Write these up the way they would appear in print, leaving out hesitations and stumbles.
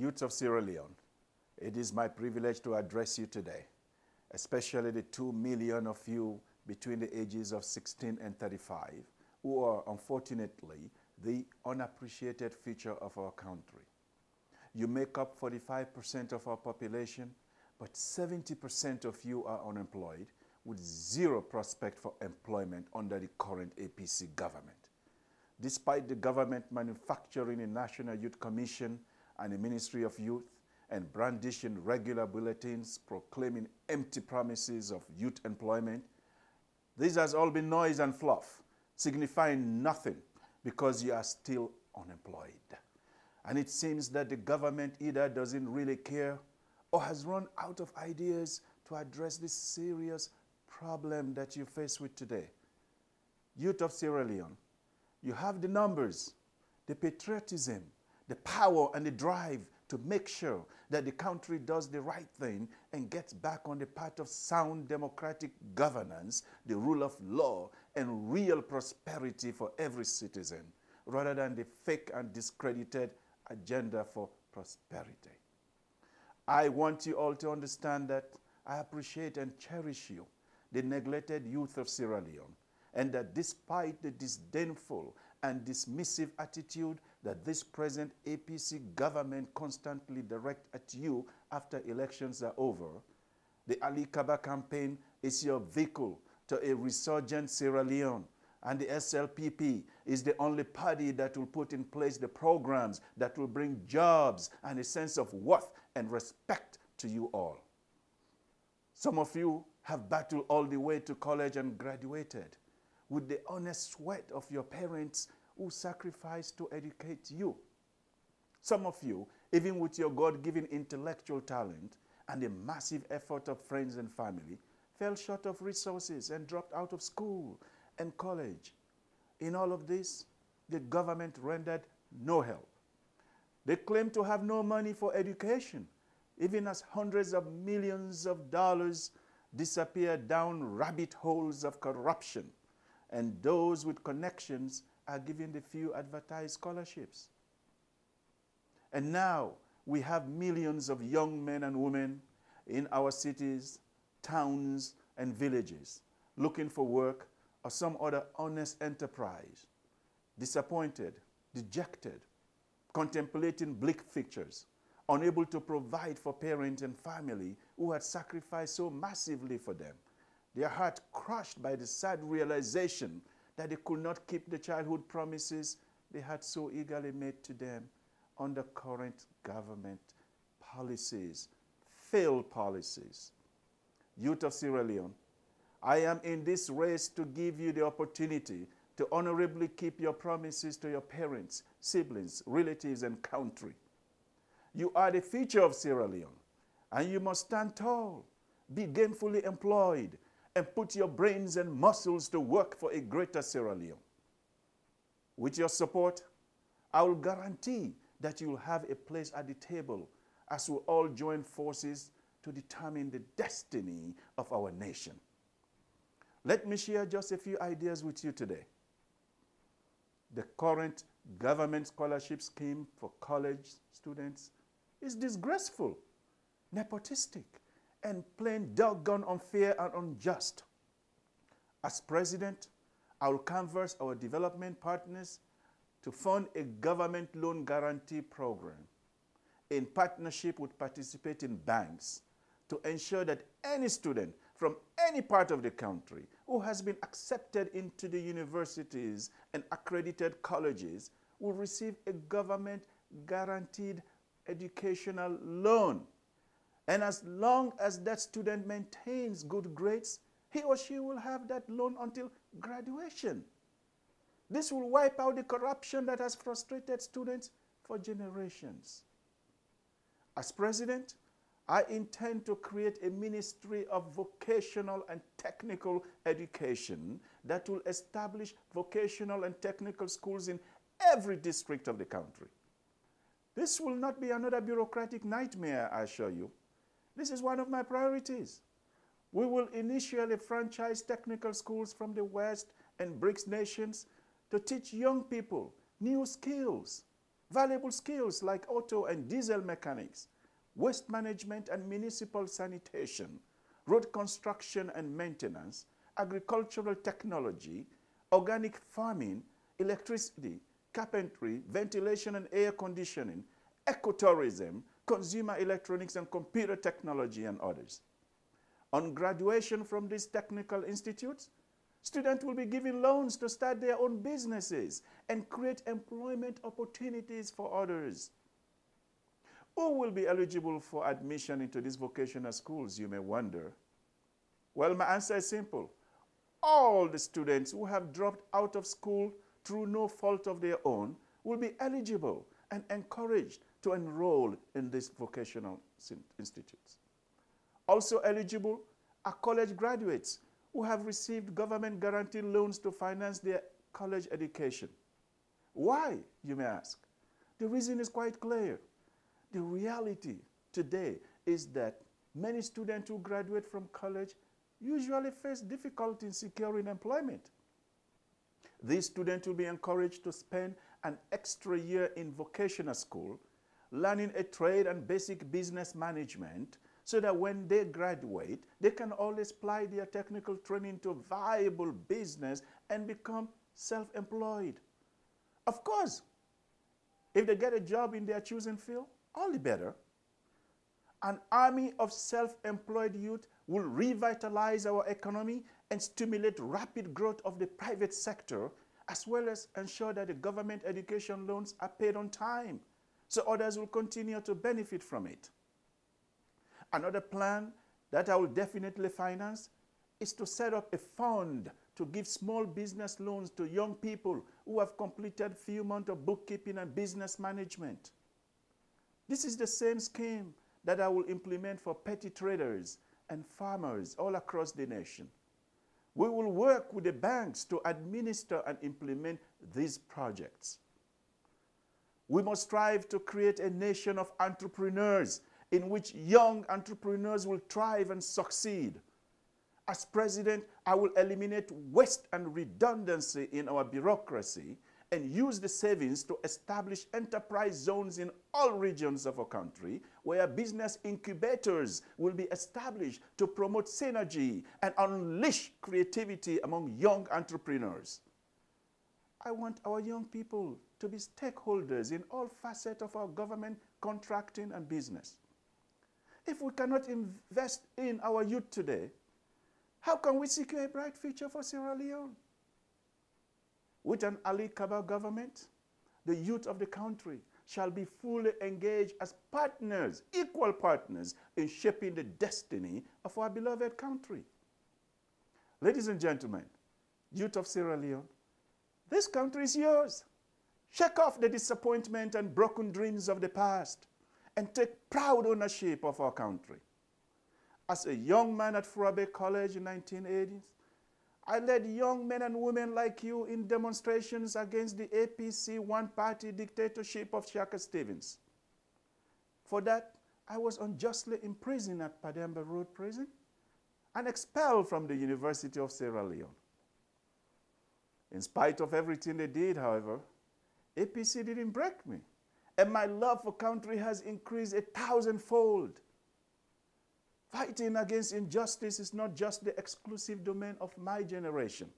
Youth of Sierra Leone, it is my privilege to address you today, especially the 2 million of you between the ages of 16 and 35 who are unfortunately the unappreciated future of our country. You make up 45% of our population, but 70% of you are unemployed with zero prospect for employment under the current APC government. Despite the government manufacturing a National Youth Commission and a Ministry of Youth and brandishing regular bulletins proclaiming empty promises of youth employment, this has all been noise and fluff, signifying nothing because you are still unemployed. And it seems that the government either doesn't really care or has run out of ideas to address this serious problem that you face with today. Youth of Sierra Leone, you have the numbers, the patriotism, the power and the drive to make sure that the country does the right thing and gets back on the path of sound democratic governance, the rule of law, and real prosperity for every citizen, rather than the fake and discredited agenda for prosperity. I want you all to understand that I appreciate and cherish you, the neglected youth of Sierra Leone, and that despite the disdainful and dismissive attitude that this present APC government constantly directs at you after elections are over, the Alie Kabba campaign is your vehicle to a resurgent Sierra Leone, and the SLPP is the only party that will put in place the programs that will bring jobs and a sense of worth and respect to you all. Some of you have battled all the way to college and graduated with the honest sweat of your parents who sacrificed to educate you. Some of you, even with your God-given intellectual talent and the massive effort of friends and family, fell short of resources and dropped out of school and college. In all of this, the government rendered no help. They claim to have no money for education, even as hundreds of millions of dollars disappear down rabbit holes of corruption, and those with connections are given the few advertised scholarships. And now we have millions of young men and women in our cities, towns, and villages looking for work or some other honest enterprise, disappointed, dejected, contemplating bleak futures, unable to provide for parents and family who had sacrificed so massively for them, their heart crushed by the sad realization that they could not keep the childhood promises they had so eagerly made to them under current government policies, failed policies. Youth of Sierra Leone, I am in this race to give you the opportunity to honorably keep your promises to your parents, siblings, relatives, and country. You are the future of Sierra Leone, and you must stand tall, be gainfully employed, and put your brains and muscles to work for a greater Sierra Leone. With your support, I will guarantee that you will have a place at the table as we all join forces to determine the destiny of our nation. Let me share just a few ideas with you today. The current government scholarship scheme for college students is disgraceful, nepotistic, and plain doggone unfair and unjust. As president, I will canvass our development partners to fund a government loan guarantee program in partnership with participating banks to ensure that any student from any part of the country who has been accepted into the universities and accredited colleges will receive a government guaranteed educational loan. And as long as that student maintains good grades, he or she will have that loan until graduation. This will wipe out the corruption that has frustrated students for generations. As president, I intend to create a ministry of vocational and technical education that will establish vocational and technical schools in every district of the country. This will not be another bureaucratic nightmare, I assure you. This is one of my priorities. We will initially franchise technical schools from the West and BRICS nations to teach young people new skills Valuable skills like auto and diesel mechanics, waste management and municipal sanitation, road construction and maintenance, agricultural technology, organic farming, electricity, carpentry, ventilation and air conditioning, ecotourism, consumer electronics and computer technology, and others. On graduation from these technical institutes, students will be given loans to start their own businesses and create employment opportunities for others. Who will be eligible for admission into these vocational schools, you may wonder? Well, my answer is simple. All the students who have dropped out of school through no fault of their own will be eligible and encouraged to enroll in these vocational institutes. Also eligible are college graduates who have received government-guaranteed loans to finance their college education. Why, you may ask? The reason is quite clear. The reality today is that many students who graduate from college usually face difficulty in securing employment. These students will be encouraged to spend an extra year in vocational school, learning a trade and basic business management, so that when they graduate, they can always apply their technical training to viable business and become self-employed. Of course, if they get a job in their chosen field, all the better. An army of self-employed youth will revitalize our economy and stimulate rapid growth of the private sector, as well as ensure that the government education loans are paid on time, so others will continue to benefit from it. Another plan that I will definitely finance is to set up a fund to give small business loans to young people who have completed few months of bookkeeping and business management. This is the same scheme that I will implement for petty traders and farmers all across the nation. We will work with the banks to administer and implement these projects. We must strive to create a nation of entrepreneurs in which young entrepreneurs will thrive and succeed. As president, I will eliminate waste and redundancy in our bureaucracy and use the savings to establish enterprise zones in all regions of our country where business incubators will be established to promote synergy and unleash creativity among young entrepreneurs. I want our young people to be stakeholders in all facets of our government, contracting, and business. If we cannot invest in our youth today, how can we secure a bright future for Sierra Leone? With an Alie Kabba government, the youth of the country shall be fully engaged as partners, equal partners, in shaping the destiny of our beloved country. Ladies and gentlemen, youth of Sierra Leone, this country is yours. Shake off the disappointment and broken dreams of the past and take proud ownership of our country. As a young man at Furabe College in the 1980s, I led young men and women like you in demonstrations against the APC one-party dictatorship of Shaka Stevens. For that, I was unjustly imprisoned at Pademba Road Prison and expelled from the University of Sierra Leone. In spite of everything they did, however, APC didn't break me, and my love for country has increased 1,000-fold. Fighting against injustice is not just the exclusive domain of my generation.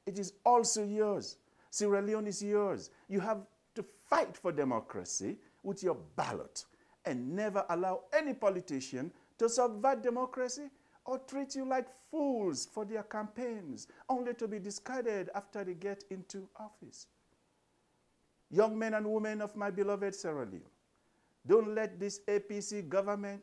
It is also yours. Sierra Leone is yours. You have to fight for democracy with your ballot and never allow any politician to subvert democracy or treat you like fools for their campaigns, only to be discarded after they get into office. Young men and women of my beloved Sierra Leone, don't let this APC government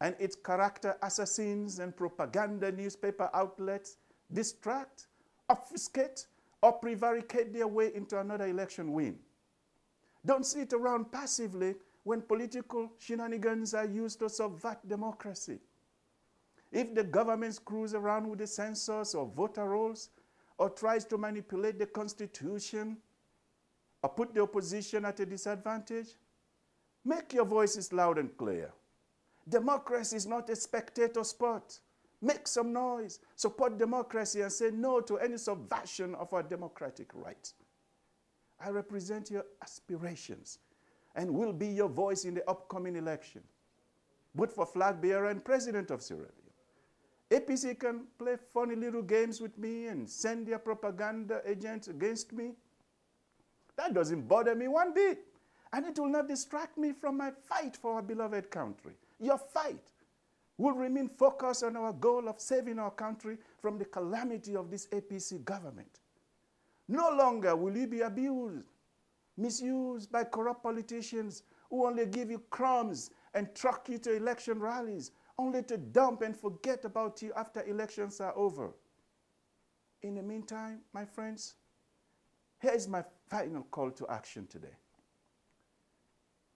and its character assassins and propaganda newspaper outlets distract, obfuscate, or prevaricate their way into another election win. Don't sit around passively when political shenanigans are used to subvert democracy. If the government screws around with the census or voter rolls, or tries to manipulate the Constitution, or put the opposition at a disadvantage, make your voices loud and clear. Democracy is not a spectator sport. Make some noise, support democracy, and say no to any subversion of our democratic rights. I represent your aspirations and will be your voice in the upcoming election, both for flag bearer and president of Sierra Leone. APC can play funny little games with me and send their propaganda agents against me. That doesn't bother me one bit. And it will not distract me from my fight for our beloved country. Your fight will remain focused on our goal of saving our country from the calamity of this APC government. No longer will you be abused, misused by corrupt politicians who only give you crumbs and truck you to election rallies, only to dump and forget about you after elections are over. In the meantime, my friends, here is my final call to action today.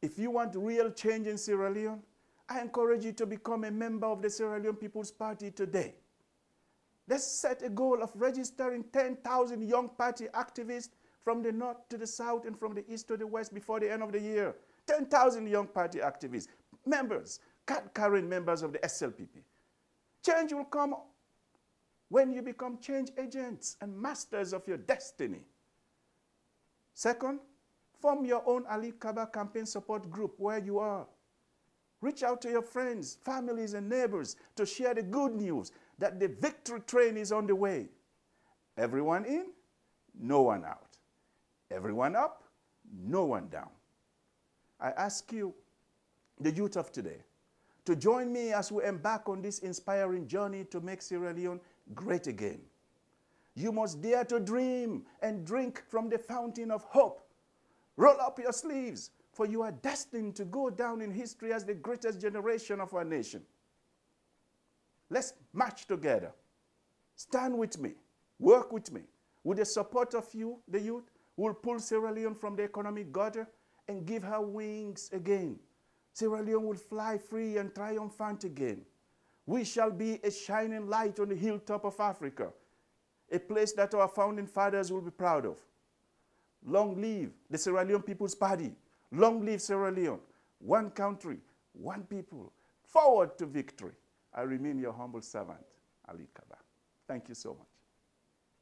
If you want real change in Sierra Leone, I encourage you to become a member of the Sierra Leone People's Party today. Let's set a goal of registering 10,000 young party activists from the north to the south and from the east to the west before the end of the year. 10,000 young party activists, members, current members of the SLPP. Change will come when you become change agents and masters of your destiny. Second, form your own Alie Kabba campaign support group where you are. Reach out to your friends, families, and neighbors to share the good news that the victory train is on the way. Everyone in, no one out. Everyone up, no one down. I ask you, the youth of today, to join me as we embark on this inspiring journey to make Sierra Leone great again. You must dare to dream and drink from the fountain of hope. Roll up your sleeves, for you are destined to go down in history as the greatest generation of our nation. Let's march together. Stand with me. Work with me. With the support of you, the youth, we'll pull Sierra Leone from the economic gutter and give her wings again. Sierra Leone will fly free and triumphant again. We shall be a shining light on the hilltop of Africa, a place that our founding fathers will be proud of. Long live the Sierra Leone People's Party. Long live Sierra Leone. One country, one people. Forward to victory. I remain your humble servant, Alie Kabba. Thank you so much.